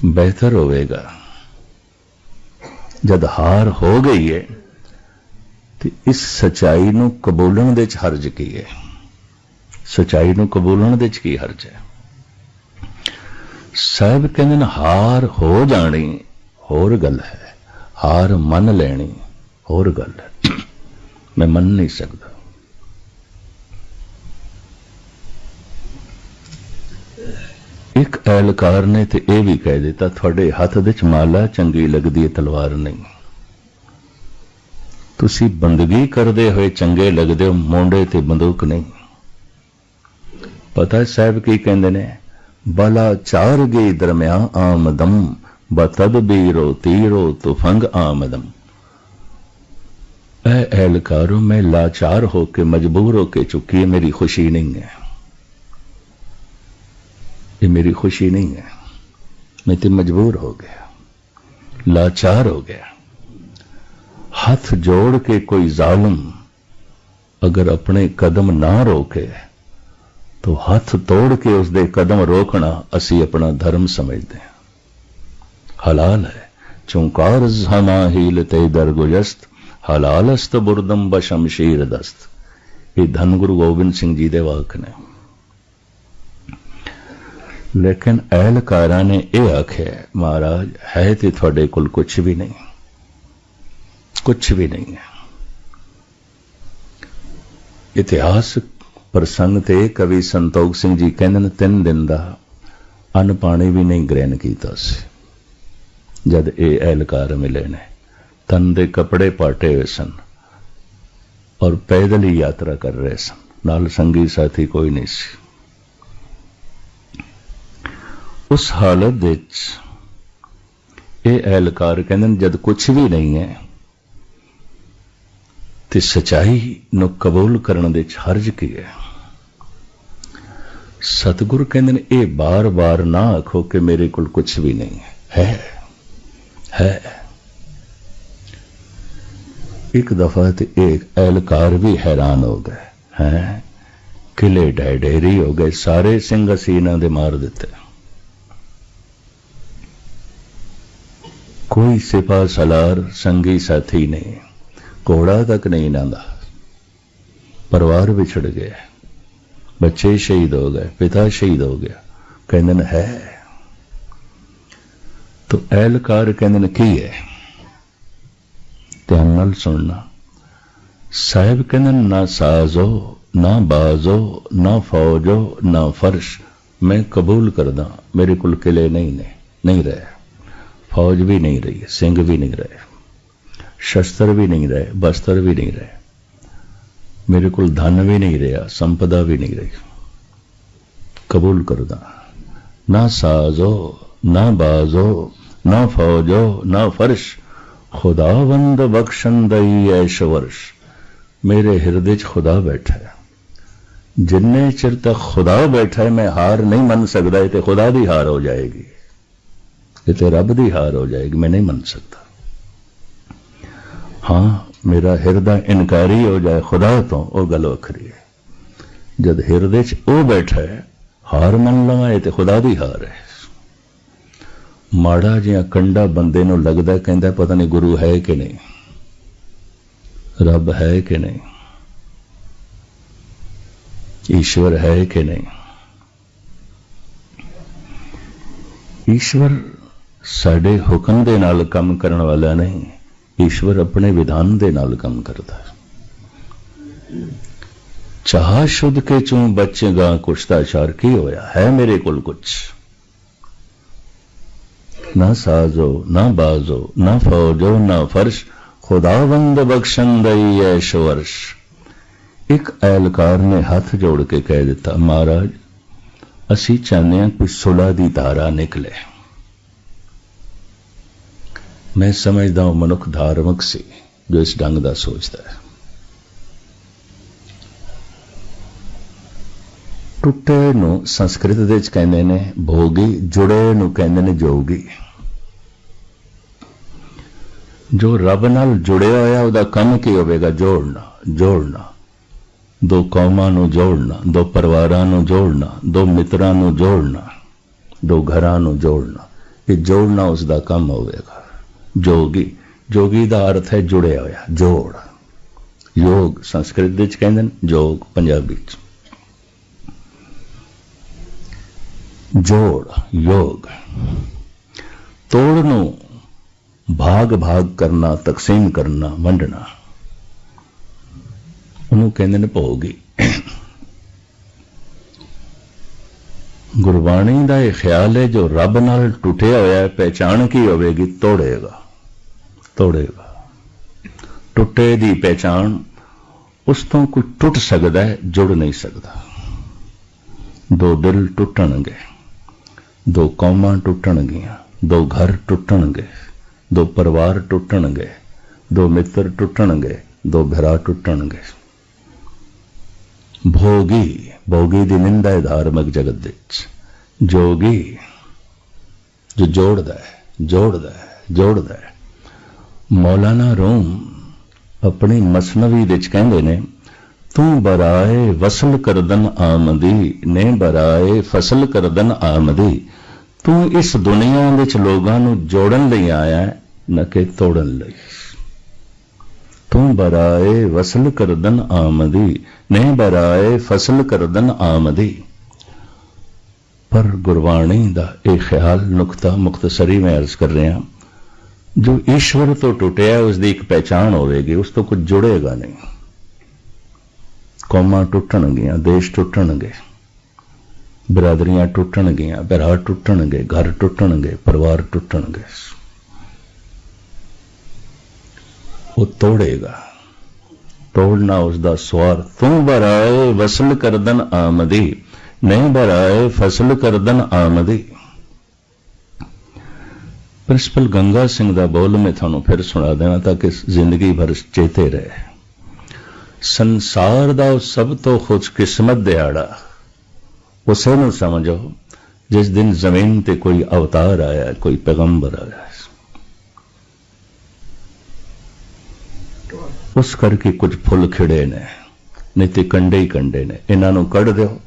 बेहतर होवेगा जद हार हो गई है तो इस सच्चाई नूं कबूलण दे च हर्ज की है। सच्चाई नूं कबूलण दे च की हर्ज है? साहब कहंदे ने हार हो जानी होर गल है, हार मन लेनी होर गल है। मैं मन नहीं सकता। एक एहलकार ने तो यह भी कह दिता, थोड़े हथ दे च माला चंगी लगदी है, तलवार नहीं। तुसी बंदगी करदे होए चंगे लगदे हो, मोंडे ते बंदूक नहीं। पता है साहब की कहंदे ने? बला चार गे दरम्या आमदम, बतदबीरो तीरो तुफंग आमदम। ऐ एहलकारों, मैं लाचार होके मजबूर होके चुकी है, मेरी खुशी नहीं है, ये मेरी खुशी नहीं है, मैं तो मजबूर हो गया, लाचार हो गया। हाथ जोड़ के कोई जालिम अगर अपने कदम ना रोके तो हाथ तोड़ के उसके कदम रोकना असी अपना धर्म समझते हैं। हलाल है चुंकार हमा हील ते दरगुजस्त, हलालस्त बुरदम बशमशीर दस्त। ये धन गुरु गोबिंद सिंह जी दे वाक ने। लेकिन एहलकारा ने यह आख्या, महाराज है तो थोड़े कोल कुछ भी नहीं, कुछ भी नहीं है। इतिहास प्रसंग ते कवि संतोख सिंह जी कहते हैं 3 दिन का अन्न पानी भी नहीं ग्रहण किया जद ये एहलकार मिले ने। तन दे कपड़े पाटे हुए सन और पैदल ही यात्रा कर रहे सन, नाल संगी साथी कोई नहीं सी। उस हालत विच ये एहलकार कहते जद कुछ भी नहीं है तो सच्चाई नूं कबूल करने दे हर्ज की है। सतगुरु कहते हैं ये बार बार ना आखो कि मेरे को कुछ भी नहीं है। एक दफा तो एक एहलकार भी हैरान हो गए हैं, किले ढेरी हो गए, सारे सिंह असी इन्हां दे मार दिते, कोई सिपा सलार संगी साथी नहीं, घोड़ा तक नहीं इन्हां दा। परिवार बिछड़ गया, बच्चे शहीद हो गए, पिता शहीद हो गया। कहते है तो एहलकार कहते की है, ध्यान नाल सुनना। साहिब कहते ना साजो ना बाजो ना फौजो ना फर्श, मैं कबूल करदा मेरे कुल किले नहीं रहे, फौज भी नहीं रही, सिंह भी नहीं रहे, शस्त्र भी नहीं रहे, बस्त्र भी नहीं रहे, मेरे को धन भी नहीं रहा, संपदा भी नहीं रही, कबूल करदा। ना साजो ना बाजो ना फौजो ना फर्श, खुदावंद बख्शन दई ऐश वर्ष। मेरे हृदय च खुदा बैठा है, जिन्ने चिर तक खुदा बैठा है मैं हार नहीं मन सकता। ये तो खुदा दी हार हो जाएगी, ये तो रब दी हार हो जाएगी, मैं नहीं मन सकता। हाँ, मेरा हृदय इनकारी हो जाए खुदा तो वो गल वखरी है। जद हृदय च वो बैठा है हार मन लवा, ये तो खुदा दी हार है। माड़ा जिहा कंडा बंदे नूं लगदा, कहंदा पता नहीं गुरु है कि नहीं, रब है कि नहीं, ईश्वर है कि नहीं। ईश्वर साडे हुक्म दे नाल काम करन वाला नहीं, ईश्वर अपने विधान दे नाल काम करता है। चाह शुद्ध के चूं बचेगा कुश्ताचार की होया है मेरे कोल कुछ। ना साजो ना बाजो ना फौजो ना फर्श, खुदावंद बख्शन दई ऐश वर्ष। एक एहलकार ने हाथ जोड़ के कह दिता, महाराज असी चाहते हैं कोई सुलह दी धारा निकले। मैं समझदा हूं मनुख धार्मिक सी जो इस ढंग का सोचता है। टुटे नूं संस्कृत दे च कहंदे ने भोगी, जुड़े नूं कहंदे ने जोगी। जो रब नाल जुड़िया होया उहदा काम की होवेगा? जोड़ना, दो कौमां नूं जोड़ना, दो परिवारां नूं जोड़ना, दो मित्रां नूं जोड़ना, दो घरां नूं जोड़ना। ये जोड़ना उसका काम होवेगा। जोगी का अर्थ है जुड़िया होया, जोड़। योग संस्कृत विच कहंदे ने, जोग पंजाबी च जोड़, योग। तोड़ नूं भाग करना, तकसीम करना, वंडना, उन्होंने कहते ने भोगी। गुरबाणी का यह ख्याल है जो रब नाल टुटिया होया है, पहचान की होवेगी? तोड़ेगा। टुटे दी पहचान, उस तो कोई टुट सकता है, जुड़ नहीं सकता। दो दिल टुटणगे, दो कौमां टुटणगियां, दो घर टुटणगे, दो परिवार टुटणगे, दो मित्र टुटणगे, दो भिरा टुटणगे। भोगी भोगी दी निंदा है धार्मिक जगत दे विच। जोगी जो जोड़दा है। मौलाना रूम अपनी मसनवी विच कहंदे ने, तू बराए वसल करदन आमदी ने बराए फसल करदन आमदी। तू इस दुनिया विच लोगां नूं जोड़न लई आया है, न कि तोड़न लई। तू बराए वसल करदन आमदी ने बराए फसल करदन आमदी। पर गुरबाणी दा एक ख्याल नुकता मुख्तसरी में अर्ज कर रहे हैं, जो ईश्वर तो टुटिया उसकी एक पहचान होगी, उस तो कुछ जुड़ेगा नहीं। कौमां टुटणगियां, देश टुटणगे, बिरादरियां टुटणगियां, बिरा टुटणगे, घर टुटणगे, परिवार टुटणगे। वो तोड़ेगा, तोड़ना उसका स्वार्थ। तू बराए वसल करदन आमदी नहीं बराए फसल करदन आमदी। प्रिंसिपल गंगा सिंह दा बोल मैं थानू फिर सुना देना ताकि जिंदगी भर चेते रहे। संसार दा सब तो खुशकिस्मत दिहाड़ा उसे नू समझो जिस दिन जमीन ते कोई अवतार आया, कोई पैगंबर आया। उस करके कुछ फुल खिड़े ने, नहीं तो कंडे ही कंडे ने। इन्हों कढ़ दो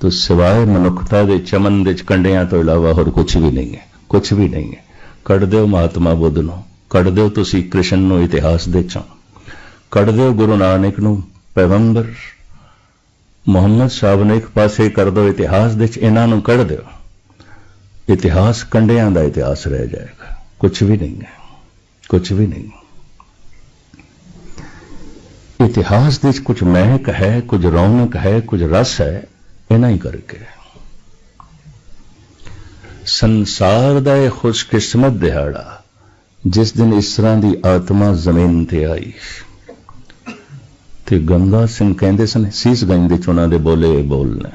तो सिवाय मनुखता के चमन के कंडियां तो इलावा होर कुछ भी नहीं है, कुछ भी नहीं है। कढ़ दो महात्मा बुद्ध नूं, कढ़ दो तुसी कृष्ण नूं इतिहास दे चों, कढ़ दो गुरु नानक नूं पैगंबर मुहम्मद साहब ने एक पासे कर दो इतिहास दे, इन्हों कढ़ दो। इतिहास कंडियां दा इतिहास रह जाएगा, कुछ भी नहीं है, कुछ भी नहीं। इतिहास दे कुछ महक है, कुछ रौनक है, कुछ रस है, इना ही करके संसार दा खुशकिस्मत दिहाड़ा जिस दिन इस तरह की आत्मा जमीन ते आई। ते गंगा सिंह कहते सन, सीसगंज दे चुना दे बोले बोलने,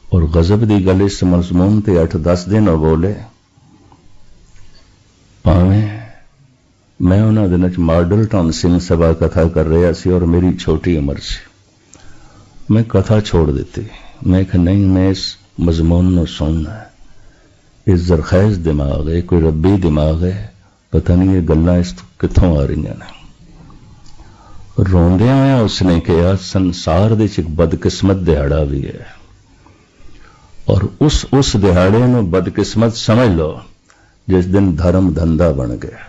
और गजब की गल इस मजमून ते 8-10 दिन बोले। भावें मैं उन्होंने दिन मॉडल टाउन सिंह सभा कथा कर रहा सी और मेरी छोटी उम्र से मैं कथा छोड़ दी। मैं कहा नहीं, मैं इस मजमून को सुनना है। इस जरखेज दिमाग है, कोई रब्बी दिमाग है, पता नहीं ये गल्लां इस कित्थों आ रही ने। रोंदिया होया उसने कहा, संसार दे एक बदकिस्मत दिहाड़ा भी है, और उस दिहाड़े में बदकिस्मत समझ लो जिस दिन धर्म धंधा बन गया।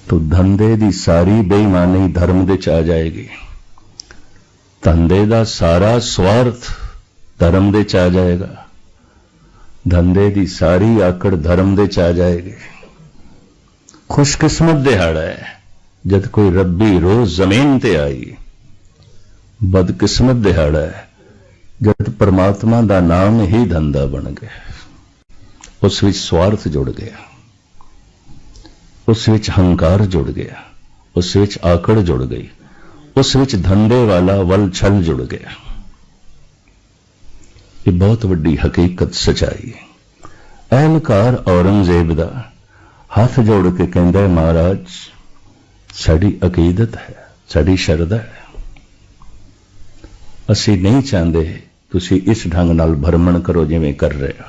तो धंधे दी सारी बेईमानी धर्म दे च आ जाएगी, धंधे दा सारा स्वार्थ धर्म दे च आ जाएगा, धंधे दी सारी आकड़ धर्म दे च आ जाएगी। खुशकिस्मत दिहाड़ा है जद कोई रब्बी रोज जमीन ते आई। बदकिस्मत दिहाड़ा है जद परमात्मा दा नाम ही धंधा बन गया, उस विच स्वार्थ जुड़ गया, उस विच हंकार जुड़ गया, उस विच आकड़ जुड़ गई, उस विच धंधे वाला वल छल जुड़ गया। ये बहुत वड्डी हकीकत सच्चाई है। अहलकार औरंगजेब दा हाथ जोड़ के कहंदा है, महाराज साडी अकीदत है, साडी शरदा है, असी नहीं चाहते तुसी इस ढंग नाल भरमण करो जिवें कर रहे हो।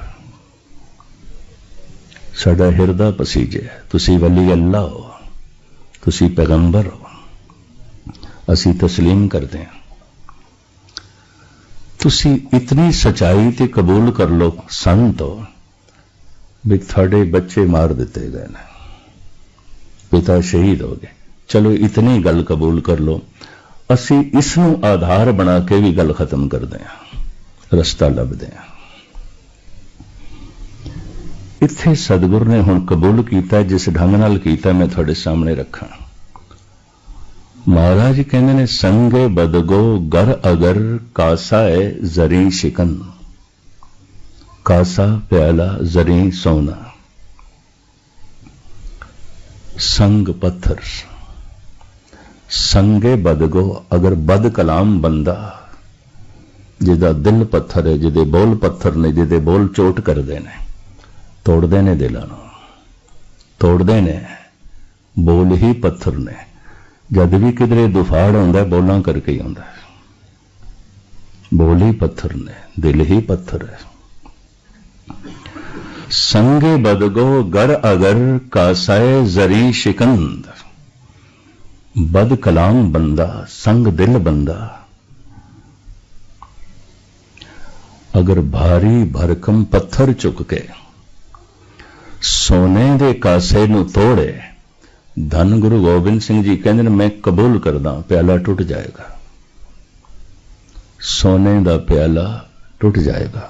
साडा हिरदा पसीजे, तुसी वली अल्लाह हो, तुसी पैगंबर हो, असी तस्लीम करते हैं। तुसी इतनी सच्चाई ते कबूल कर लो संत हो भी थोड़े बच्चे मार दिते गए ने, पिता शहीद हो गए, चलो इतनी गल कबूल कर लो, असी इसनू आधार बना के भी गल खत्म कर दें, रस्ता लभ दें। इत्थे सतगुरु ने हुण कबूल किया, जिस ढंग नाल कीता मैं थोड़े सामने रखा। महाराज कहते ने, संगे बदगो गर अगर कासा है जरी शिकन, कासा प्याला जरी सोना। संग पत्थर, संगे बदगो, अगर बद कलाम बंदा जिदा दिल पत्थर है, जिदे बोल पत्थर ने, जिदे बोल चोट करते ने, तोड़ते ने दिलों, ਤੋੜਦੇ ਨੇ, ਬੋਲ ਹੀ ਪੱਥਰ ਨੇ। ਜਦ ਵੀ ਕਿਧਰੇ ਦੁਫਾੜ ਆਉਂਦਾ ਬੋਲਾਂ ਕਰਕੇ ਹੀ ਆਉਂਦਾ। ਬੋਲ ਹੀ ਪੱਥਰ ਨੇ, ਦਿਲ ਹੀ ਪੱਥਰ ਹੈ। ਸੰਗੇ ਬਦਗੋ ਗਰ ਅਗਰ ਕਾਸਾਏ ਜ਼ਰੀ शिकंद, बद कलाम बंदा संग दिल बंदा। अगर भारी भरकम पत्थर चुक के सोने दे कासे नू तोड़े, धन गुरु गोबिंद सिंह जी कहते हैं मैं कबूल करदा प्याला टूट जाएगा। सोने दा प्याला टूट जाएगा,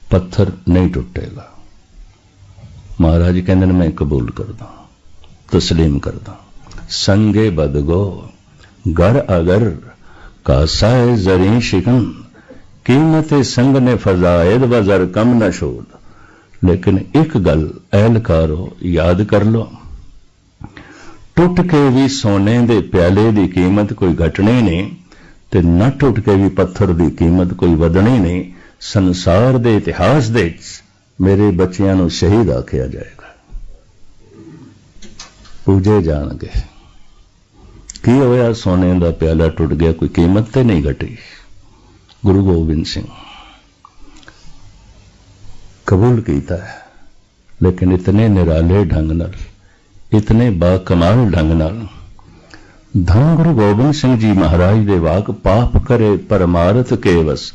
पत्थर नहीं टूटेगा। महाराज कहते हैं मैं कबूल करदा, तस्लीम करदा। संगे बदगो गर अगर कासाए जरी शिकंद, कीमत संग ने फजायद वजर कम न शोद। लेकिन एक गल एहलकारो याद कर लो, टुट के भी सोने दे प्याले दी कीमत कोई घटनी नहीं, ते न टुट के भी पत्थर दी कीमत कोई वधनी नहीं। संसार दे इतिहास दे मेरे बच्चियां नू शहीद आखिया जाएगा, पूजे जाणगे। की होया? सोने का प्याला टुट गया, कोई कीमत तो नहीं घटी। गुरु गोबिंद सिंह कबूल किया है, लेकिन इतने निराले ढंग नाल, इतने बाकमाल ढंग नाल। धन गुरु गोबिंद सिंह जी महाराज दे वाक, पाप करे परमारथ के वस,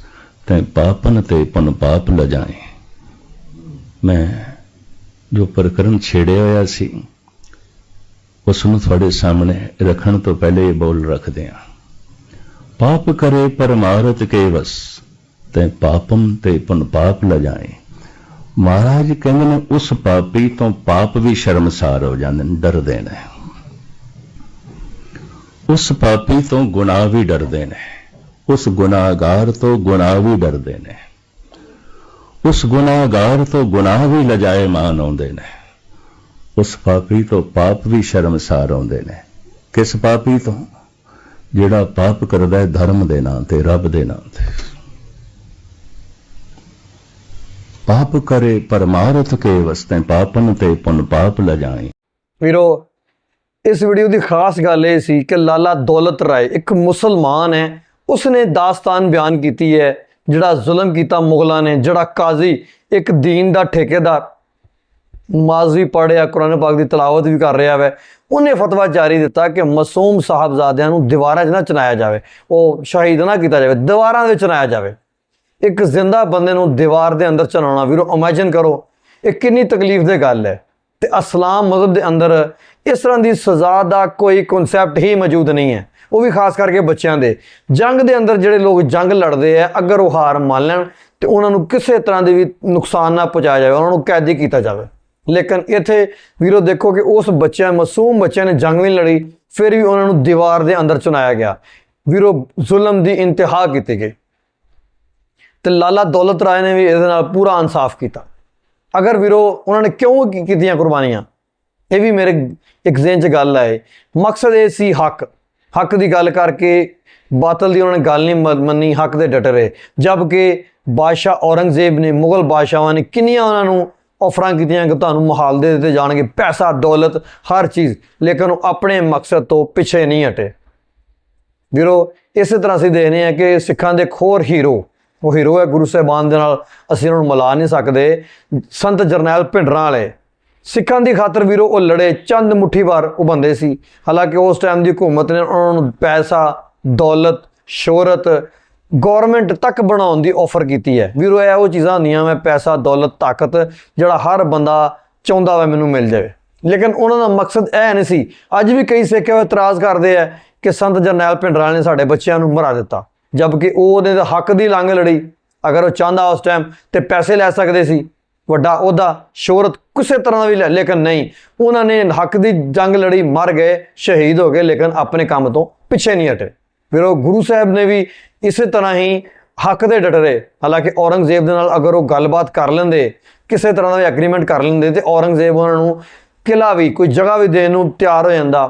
ते पापन ते पुन पाप लजाए। मैं जो प्रकरण छेड़िया होया सी उसनूं तुहाडे सामने रखण तो पहले ये बोल रखदे हां। पाप करे परमारथ के वस, ते पापम ते पुन पाप लजाए। महाराज कहंदे ने उस पापी तो पाप भी शर्मसार हो जांदे ने, डरदे ने। उस पापी तो गुनाह भी डरदे ने, उस गुनाहगार तो गुनाह भी डरदे ने, उस गुनाहगार तो गुनाह भी लजाए मान आउंदे ने, उस पापी तो पाप भी शर्मसार आउंदे ने। किस पापी तो? जिहड़ा पाप करदा है धर्म दे नाम ते, रब दे नाम ते। पाप करे परमारथ के वस्ते, पापन ते पुन पाप लजाए। ਵੀਰੋ इस वीडियो की खास गल ये सी कि लाला दौलत राय एक मुसलमान है, उसने दास्तान बयान की है जिहड़ा जुल्म किया मुगलों ने। जिहड़ा काजी एक दीन का ठेकेदार, नमाज भी पढ़ रहा, कुरान पाक की तलावत भी कर रहा है, उन्हें फतवा जारी दिता कि मासूम साहबजादियां नूं दीवारां 'च ना चनाया जाए, वो शहीद ना किया जाए, दीवारां दे चनाया जाए। एक जिंदा बंदे नूं दीवार दे अंदर चलाउणा, वीरो इमेजिन करो ये कितनी तकलीफ दी गल है। ते इस्लाम मज़हब के अंदर इस तरह की सज़ा का कोई कॉन्सैप्ट ही मौजूद नहीं है, वो भी खास करके बच्चों के। जंग के अंदर जोड़े लोग जंग लड़ते हैं, अगर वो हार मान लैन तो उन्होंने किसी तरह की भी नुकसान ना पहुँचाया जाए, उन्होंने कैदी किया जाए। लेकिन इत्थे वीरो देखो कि उस बच्चे मासूम बच्चे ने जंग नहीं लड़ी, फिर भी उन्होंने दीवार के अंदर चुनाया गया। वीरो जुल्म की इंतहा की गई। तो लाला दौलत राय ने भी ये पूरा इंसाफ किया। अगर वीरो उन्होंने क्यों कीतियां कुर्बानियां, ये भी मेरे एक ज़हन च गल आए। मकसद ये सी हक की गल करके बातल की उन्होंने गल नहीं मनी, हक दे डटे रहे। जबकि बादशाह औरंगजेब ने, मुगल बादशाह ने किन्नियां उन्होंने ऑफर कीतियां कि तुहानूं महाल दे दिते जाणगे, पैसा दौलत हर चीज़, लेकिन वो अपने मकसद तो पिछे नहीं हटे। वीरो इस तरह असीं देखने हैं कि सिखां दे खोर हीरो, वो हीरो है गुरु साहिबान दे नाल असीं उन्हां नूं मिला नहीं सकते। संत जरनैल भिंडरां वाले सिखां दी खातर वीरो वो लड़े, चंद मुट्ठी भर वो बंदे सी। हालांकि उस टाइम की हुकूमत ने उन्होंने पैसा दौलत शोहरत गौरमेंट तक बनाने की ऑफर की है। वीरो यह वो चीज़ां होंदियां मैं पैसा दौलत ताकत जिहड़ा हर बंदा चाहुंदा वा मैनूं मिल जाए, लेकिन उन्होंने मकसद यह नहीं सी। अज भी कई सिख इतराज़ करते हैं कि संत जरनैल भिंडरां ने साडे बच्चों नूं मरा दिता, जबकि वो हक की लंघ लड़ी। अगर वो चाहता उस टाइम तो पैसे लै सकते सी, वड्डा ओहदा शोहरत किसी तरह भी, लेकिन नहीं, उन्होंने हक की जंग लड़ी, मर गए, शहीद हो गए, लेकिन अपने काम तो पिछे नहीं हटे। फिर वो गुरु साहब ने भी इस तरह ही हक दे डट रहे। हालांकि औरंगजेब दे नाल अगर वो गलबात कर लेंदे, किसी तरह का भी एग्रीमेंट कर लेंदे, तो औरंगजेब उन्होंने किला भी कोई जगह भी देने नूं तैयार हो जाता,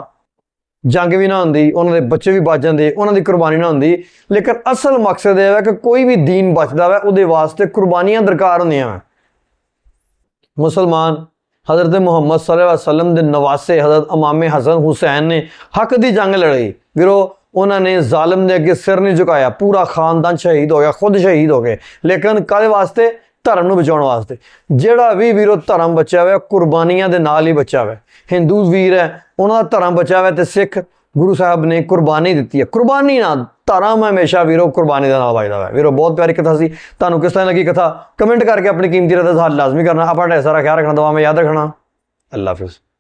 जंग भी ना होंदी, उन्होंने बच्चे भी बच जाते, उन्होंने कुर्बानी ना होंदी। लेकिन असल मकसद यह है कि कोई भी दीन बचता है, वो वास्ते कुर्बानियां दरकार होंदियां। मुसलमान हज़रत मुहम्मद सल्लल्लाहु अलैहि वसल्लम के नवासे हज़रत इमाम हसन हुसैन ने हक की जंग लड़ी। वीरो उन्होंने जालिम के अगे सिर नहीं झुकाया, पूरा खानदान शहीद हो गया, खुद शहीद हो गए, लेकिन काहदे वास्ते? धर्म नूं बचाउण वास्ते। जिहड़ा भी वीरो धर्म बचा हुआ कुर्बानियां दे नाल ही बचा हुआ। हिंदू वीर है उन्होंने धर्म बचा हुआ, तो सिख गुरु साहब ने कुर्बानी दी है। कुर्बानी ना धर्म हमेशा वीरो कुर्बानी का नाम बजदा है। वीरो बहुत प्यारी कथा सी। तुहानूं किस तरह लगी कथा कमेंट करके अपनी कीमती राय दा साथ लाजमी करना। अपना ढेर सारा ख्याल रखना, दुआ में याद रखना। अल्लाह हाफिज़।